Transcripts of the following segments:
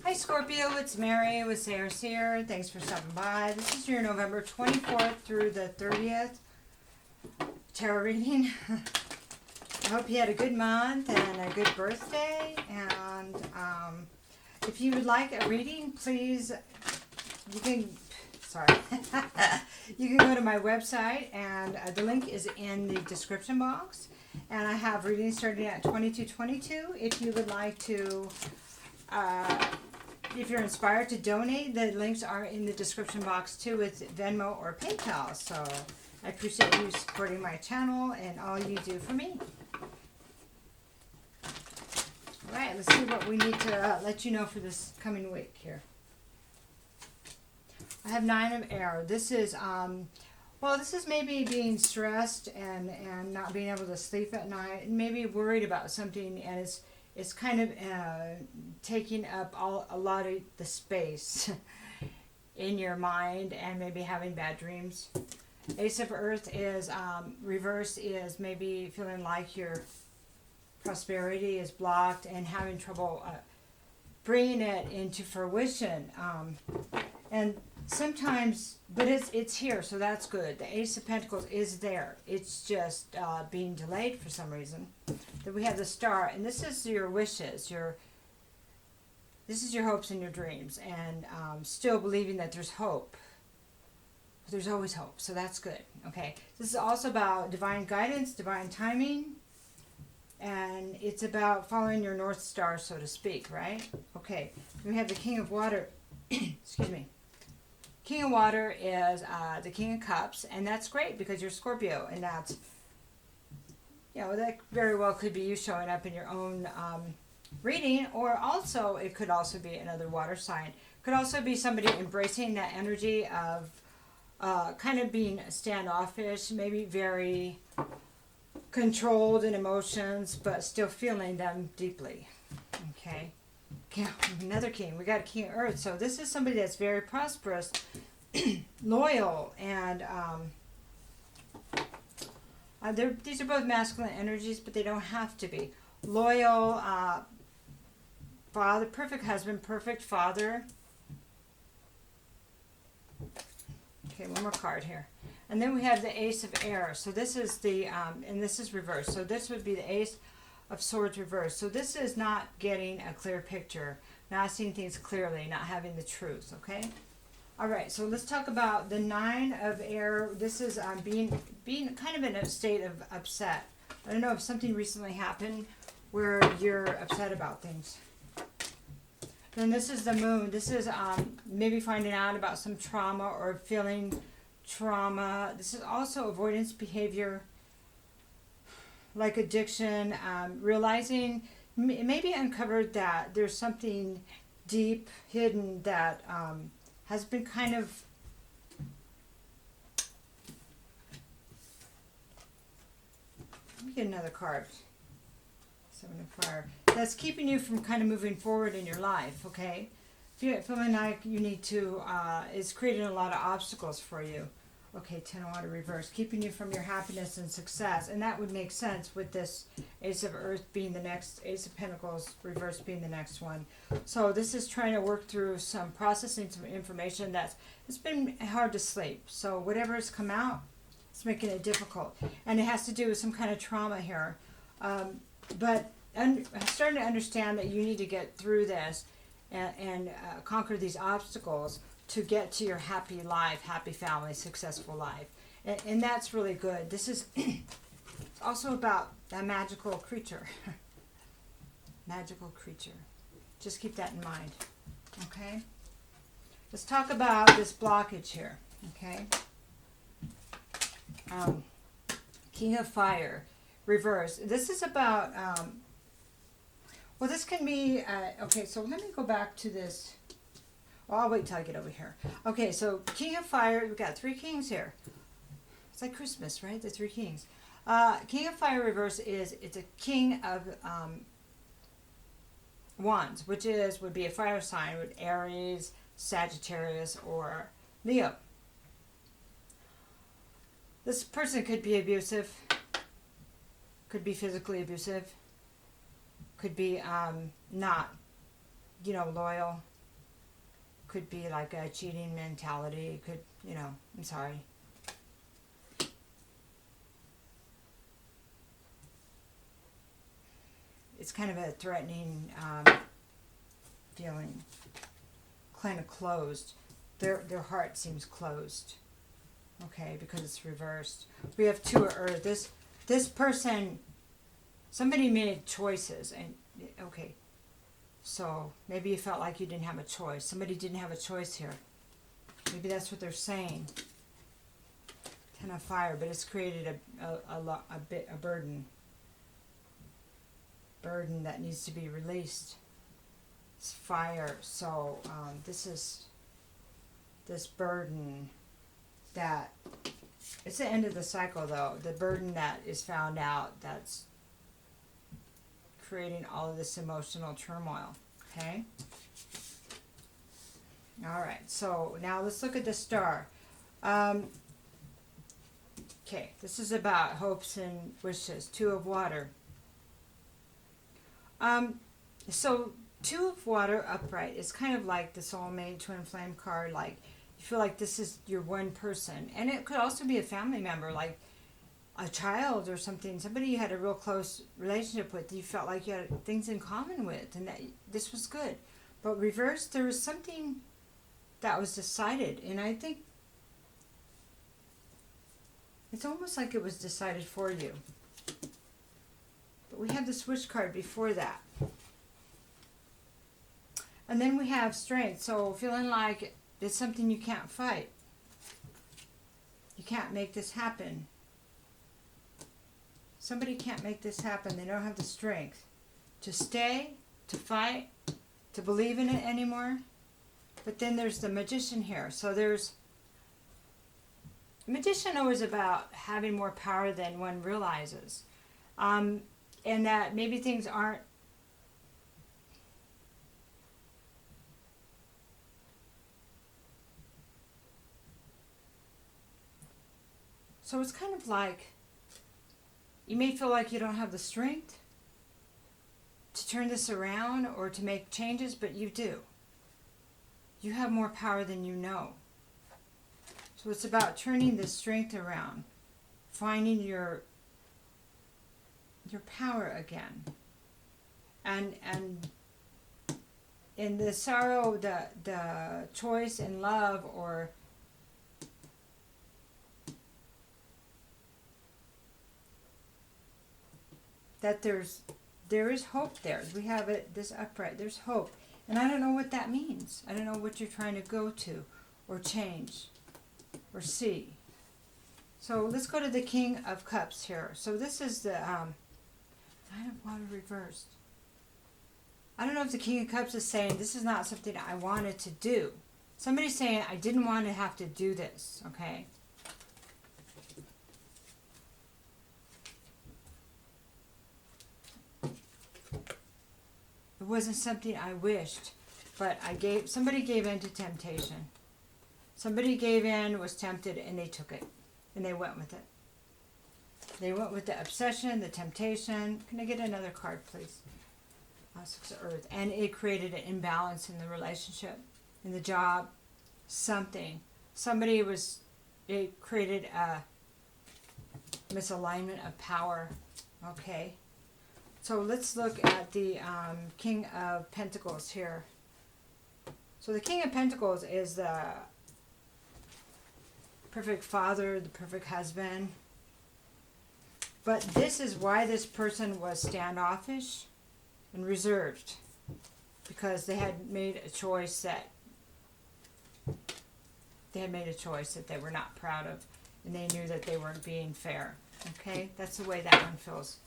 Hi Scorpio, it's Mary with Seer. Thanks for stopping by. This is your November 24th through the 30th tarot reading. I hope you had a good month and a good birthday. And if you would like a reading, please, you can go to my website, and the link is in the description box. And I have readings starting at $22.22. If you would like to, if you're inspired to donate, the links are in the description box too, with Venmo or PayPal. So I appreciate you supporting my channel and all you do for me. All right, let's see what we need to let you know for this coming week here. I have 9 of Air. This is this is maybe being stressed and not being able to sleep at night, and maybe worried about something, and it's kind of taking up a lot of the space in your mind, and maybe having bad dreams. Ace of Earth is reverse, is maybe feeling like your prosperity is blocked and having trouble bringing it into fruition. And sometimes, but it's here, so that's good. The Ace of Pentacles is there. It's just being delayed for some reason. Then we have the Star, and this is your wishes, this is your hopes and your dreams, and still believing that there's hope. There's always hope, so that's good. Okay, this is also about divine guidance, divine timing, and it's about following your North Star, so to speak, right? Okay, we have the King of Water. Excuse me. King of Water is the King of Cups, and that's great because you're Scorpio, and that's, that very well could be you showing up in your own reading, or also it could also be another water sign. Could also be somebody embracing that energy of kind of being standoffish, maybe very controlled in emotions, but still feeling them deeply. Okay. Another king. We got a King of Earth. So this is somebody that's very prosperous, loyal, and these are both masculine energies, but they don't have to be. Loyal, father, perfect husband, perfect father. Okay, one more card here. And then we have the Ace of Air. So this is the, and this is reversed. So this would be the Ace of Swords reversed. So this is not getting a clear picture, not seeing things clearly, not having the truth, okay? All right, so let's talk about the 9 of Air. This is being kind of in a state of upset. I don't know if something recently happened where you're upset about things. Then this is the Moon. This is maybe finding out about some trauma or feeling trauma. This is also avoidance behavior, like addiction, realizing, maybe uncovered that there's something deep hidden that has been kind of let me get another card. 7 of Fire. That's keeping you from kind of moving forward in your life, okay? Feeling like you need to, it's creating a lot of obstacles for you. Okay, 10 of Water reverse, keeping you from your happiness and success. And that would make sense with this Ace of Earth being the next, Ace of Pentacles reverse being the next one. So this is trying to work through processing some information it's been hard to sleep. So whatever has come out, it's making it difficult. And it has to do with some kind of trauma here. But I'm starting to understand that you need to get through this and conquer these obstacles to get to your happy life, happy family, successful life. And that's really good. This is also about a magical creature. Magical creature. Just keep that in mind. Okay? Let's talk about this blockage here. Okay? King of Fire. Reverse. This is about, this can be, okay, so let me go back to this. Well, I'll wait till I get over here. Okay, so King of Fire, we've got 3 kings here. It's like Christmas, right? The 3 kings. King of Fire reverse it's a king of wands, which would be a fire sign with Aries, Sagittarius, or Leo. This person could be abusive, could be physically abusive, could be not loyal. Could be like a cheating mentality. Could, I'm sorry. It's kind of a threatening feeling. Kind of closed. Their heart seems closed. Okay, because it's reversed. We have 2 of Earth. This person, somebody made choices, and okay. So maybe you felt like you didn't have a choice. Somebody didn't have a choice here. Maybe that's what they're saying. 10 of Fire, but it's created a burden. Burden that needs to be released. It's fire. So this burden that, it's the end of the cycle though. The burden that is found out, that's creating all of this emotional turmoil. Okay. All right. So now let's look at the star. Okay. This is about hopes and wishes. 2 of Water. So 2 of Water upright is kind of like the soulmate twin flame card. Like you feel like this is your one person, and it could also be a family member, like a child or something. Somebody you had a real close relationship with. You felt like you had things in common with, and that this was good. But reversed, there was something that was decided, and I think it's almost like it was decided for you. But we have the Switch card before that. And then we have Strength. So feeling like it's something you can't fight. You can't make this happen. Somebody can't make this happen. They don't have the strength to stay, to fight, to believe in it anymore. But then there's the Magician here. So there's... Magician always about having more power than one realizes. And that maybe things aren't so it's kind of like you may feel like you don't have the strength to turn this around or to make changes, but you do. You have more power than you know. So it's about turning this strength around, finding your power again. And in the sorrow, the choice in love, or that there is hope there. We have it this upright. There's hope. And I don't know what that means. I don't know what you're trying to go to or change or see. So let's go to the King of Cups here. So this is the Nine of Water reversed. I don't know if the King of Cups is saying this is not something I wanted to do. Somebody's saying I didn't want to have to do this, okay? It wasn't something I wished, but somebody gave in to temptation. Somebody gave in, was tempted, and they took it. And they went with it. They went with the obsession, the temptation. Can I get another card, please? Six of Earth. And it created an imbalance in the relationship, in the job, something. It created a misalignment of power. Okay. So let's look at the King of Pentacles here. So the King of Pentacles is the perfect father, the perfect husband. But this is why this person was standoffish and reserved. Because they had made a choice that they were not proud of. And they knew that they weren't being fair. Okay? That's the way that one feels.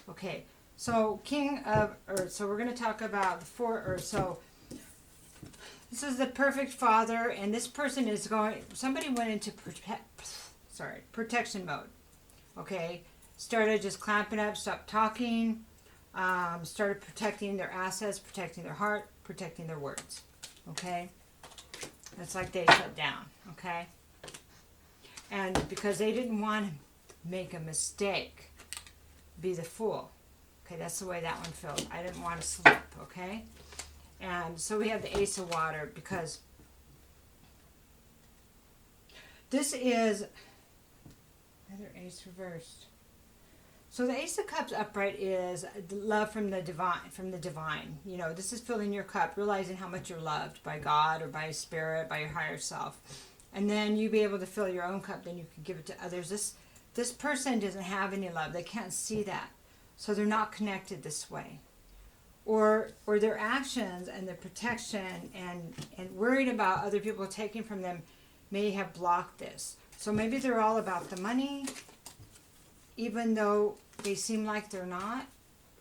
Okay. So, King of Earth. So, we're going to talk about the 4 Earth. So, this is the perfect father, and this person is somebody went into protection mode. Okay? Started just clamping up, stopped talking, started protecting their assets, protecting their heart, protecting their words. Okay? It's like they shut down. Okay? And because they didn't want to make a mistake, be the fool. Okay, that's the way that one feels. I didn't want to slip, okay? And so we have the Ace of Water because this is another Ace reversed. So the Ace of Cups upright is love from the divine. You know, this is filling your cup, realizing how much you're loved by God or by Spirit, by your higher self. And then you be able to fill your own cup, then you can give it to others. This person doesn't have any love. They can't see that. So they're not connected this way. Or their actions and their protection and worried about other people taking from them may have blocked this. So maybe they're all about the money, even though they seem like they're not.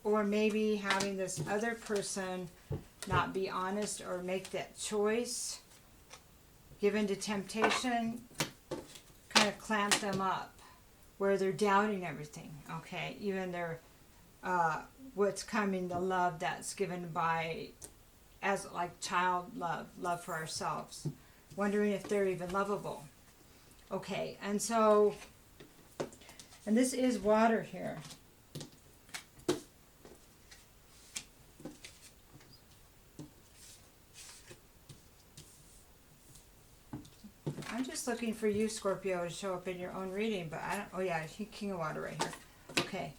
Or maybe having this other person not be honest or make that choice, given to temptation, kind of clamp them up, where they're doubting everything, okay? Even their, what's coming, the love that's given by, as like child love for ourselves, wondering if they're even lovable. Okay, and so, and this is water here. I'm just looking for you, Scorpio, to show up in your own reading, but I don't, oh yeah, King of Water right here. Okay,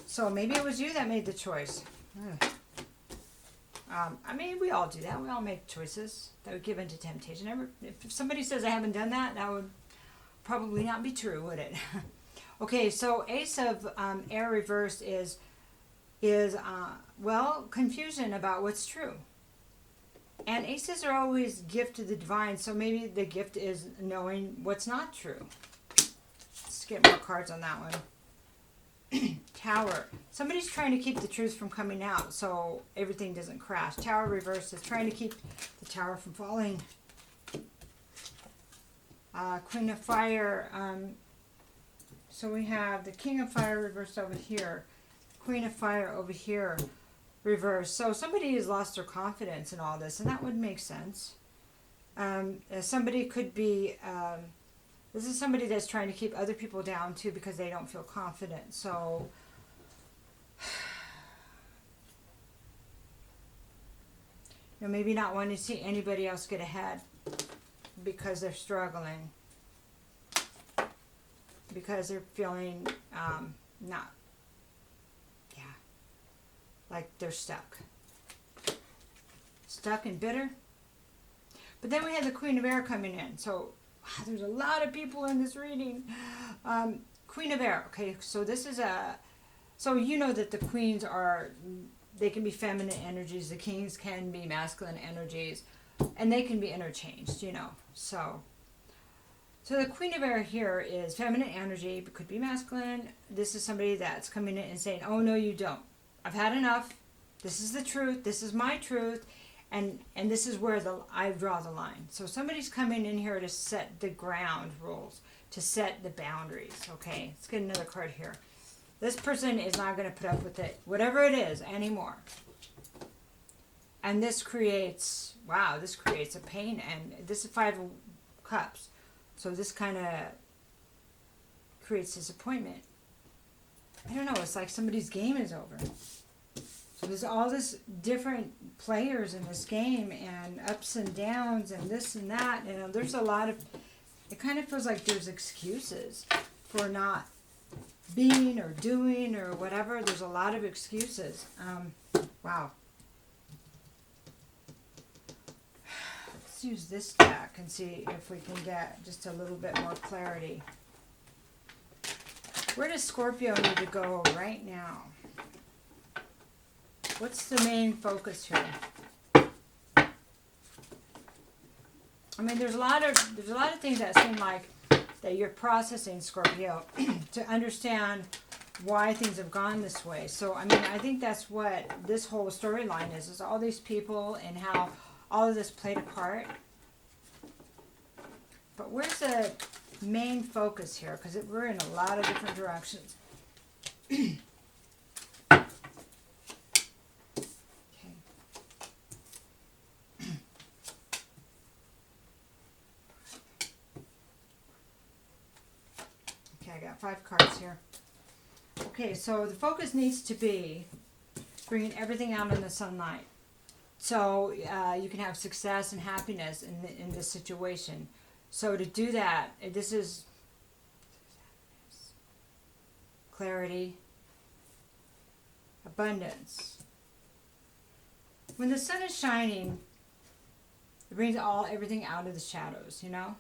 so maybe it was you that made the choice. I mean, we all do that. We all make choices that would give in to temptation. If somebody says I haven't done that, that would probably not be true, would it? Okay, so Ace of Air reversed is well, confusion about what's true. And aces are always gift to the divine, so maybe the gift is knowing what's not true. Let's get more cards on that one. Tower. Somebody's trying to keep the truth from coming out so everything doesn't crash. Tower reversed is trying to keep the tower from falling. Queen of Fire. So we have the King of Fire reversed over here. Queen of Fire over here reversed. So somebody has lost their confidence in all this, and that would make sense. Somebody could be... this is somebody that's trying to keep other people down too because they don't feel confident. So you know, maybe not wanting to see anybody else get ahead because they're struggling, because they're feeling not, yeah, like they're stuck and bitter. But then we had the Queen of Air coming in. So there's a lot of people in this reading. Queen of Air. Okay, so this is so you know that the queens are, they can be feminine energies. The kings can be masculine energies. And they can be interchanged, you know. So the Queen of Air here is feminine energy, but could be masculine. This is somebody that's coming in and saying, oh, no, you don't. I've had enough. This is the truth. This is my truth. And this is where I draw the line. So somebody's coming in here to set the ground rules, to set the boundaries, okay? Let's get another card here. This person is not going to put up with it, whatever it is, anymore. And this creates, wow, this creates a pain. And this is 5 of Cups. So this kind of creates disappointment. I don't know, it's like somebody's game is over. So there's all this different players in this game and ups and downs and this and that. And there's a lot of, it kind of feels like there's excuses for not being or doing or whatever. There's a lot of excuses. Wow. Let's use this deck and see if we can get just a little bit more clarity. Where does Scorpio need to go right now? What's the main focus here? I mean, there's a lot of things that seem like that you're processing, Scorpio, to understand why things have gone this way. So, I mean, I think that's what this whole storyline is all these people and how all of this played a part. But where's the main focus here? Because we're in a lot of different directions. I got 5 cards here. Okay, so the focus needs to be bringing everything out in the sunlight. So you can have success and happiness in this situation. So to do that, this is clarity, abundance. When the sun is shining, it brings everything out of the shadows, you know?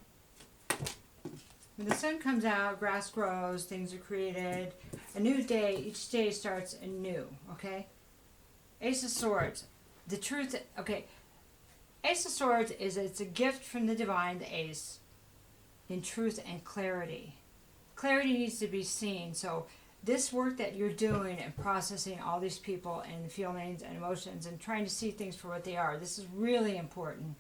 When the sun comes out, grass grows, things are created. A new day, each day starts anew, okay? Ace of Swords. The truth, okay. Ace of Swords it's a gift from the divine, the ace, in truth and clarity. Clarity needs to be seen. So this work that you're doing and processing all these people and feelings and emotions and trying to see things for what they are, this is really important.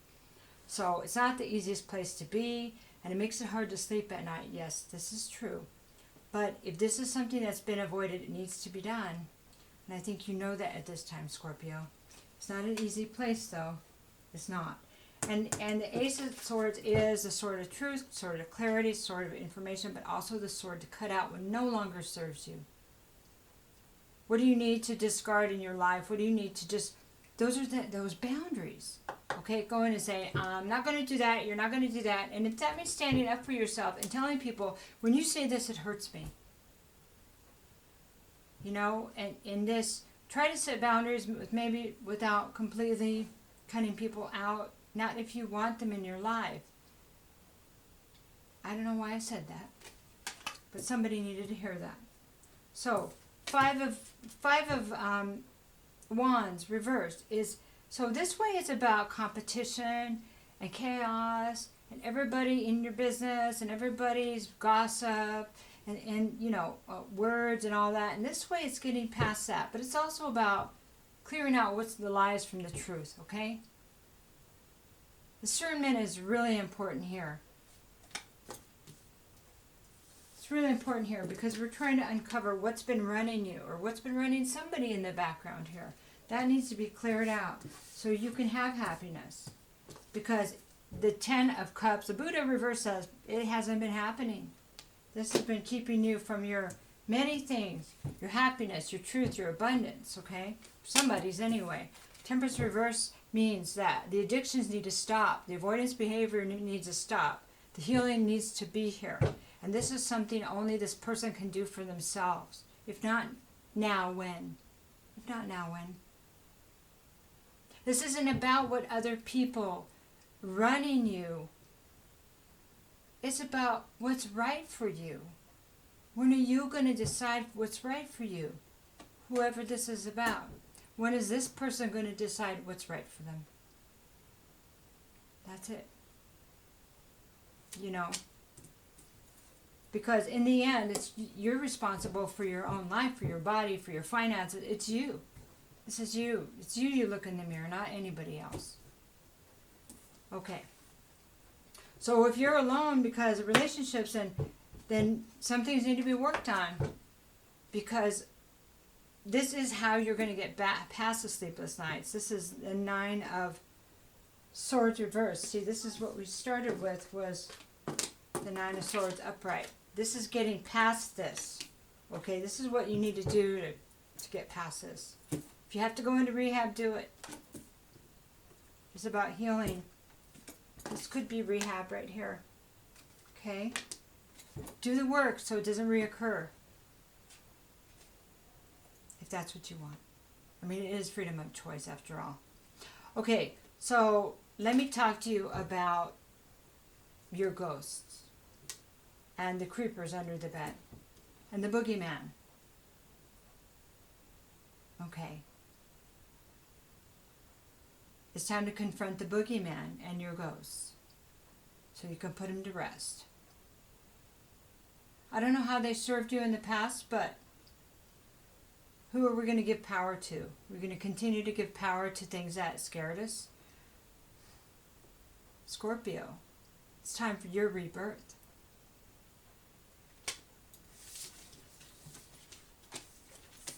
So it's not the easiest place to be, and it makes it hard to sleep at night. Yes, this is true. But if this is something that's been avoided, it needs to be done. And I think you know that at this time, Scorpio. It's not an easy place, though. It's not. And the Ace of Swords is the sword of truth, sword of clarity, sword of information, but also the sword to cut out what no longer serves you. What do you need to discard in your life? What do you need to just... Those are those boundaries. Okay, go in and say, I'm not going to do that, you're not going to do that. And if that means standing up for yourself and telling people, when you say this, it hurts me. You know, and in this, try to set boundaries maybe without completely cutting people out. Not if you want them in your life. I don't know why I said that, but somebody needed to hear that. So, five of Wands reversed is, so this way it's about competition and chaos and everybody in your business and everybody's gossip and you know, words and all that. And this way it's getting past that. But it's also about clearing out what's the lies from the truth, okay? Discernment is really important here. It's really important here because we're trying to uncover what's been running you or what's been running somebody in the background here. That needs to be cleared out so you can have happiness. Because the 10 of Cups, the Buddha reverse says, it hasn't been happening. This has been keeping you from your many things, your happiness, your truth, your abundance, okay? Somebody's anyway. Temperance reverse means that the addictions need to stop. The avoidance behavior needs to stop. The healing needs to be here. And this is something only this person can do for themselves. If not now, when? If not now, when? This isn't about what other people running you. It's about what's right for you. When are you going to decide what's right for you? Whoever this is about. When is this person going to decide what's right for them? That's it. You know. Because in the end, you're responsible for your own life, for your body, for your finances. It's you. This is you. It's you look in the mirror, not anybody else. Okay. So if you're alone because of relationships, then some things need to be worked on. Because this is how you're going to get back past the sleepless nights. This is the 9 of Swords reversed. See, this is what we started with, was the 9 of Swords upright. This is getting past this. Okay, this is what you need to do to get past this. If you have to go into rehab, do it. It's about healing. This could be rehab right here. Okay? Do the work so it doesn't reoccur. If that's what you want. I mean, it is freedom of choice after all. Okay, so let me talk to you about your ghosts and the creepers under the bed and the boogeyman. Okay. It's time to confront the boogeyman and your ghosts so you can put them to rest. I don't know how they served you in the past, but who are we going to give power to? We're going to continue to give power to things that scared us? Scorpio, it's time for your rebirth.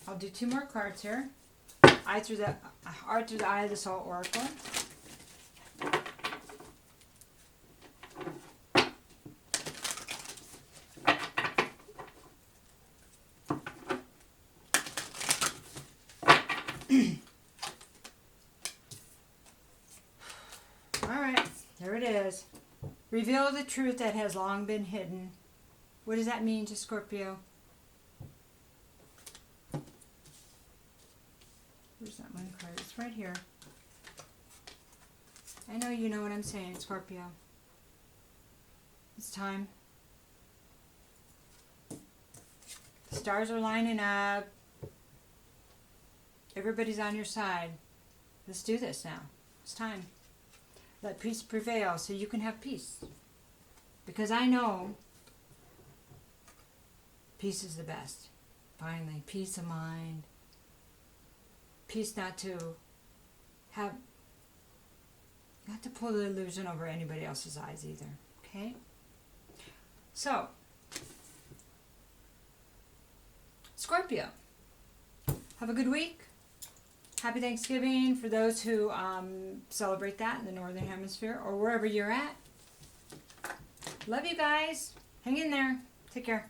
I'll do 2 more cards here. Heart through the Eye of the Soul Oracle. There it is. Reveal the truth that has long been hidden. What does that mean to Scorpio? Where's that one card? It's right here. I know you know what I'm saying, Scorpio. It's time. The stars are lining up. Everybody's on your side. Let's do this now. It's time. Let peace prevail so you can have peace. Because I know peace is the best. Finally, peace of mind. Peace not to pull the illusion over anybody else's eyes either. Okay? So, Scorpio, have a good week. Happy Thanksgiving for those who celebrate that in the Northern Hemisphere or wherever you're at. Love you guys. Hang in there. Take care.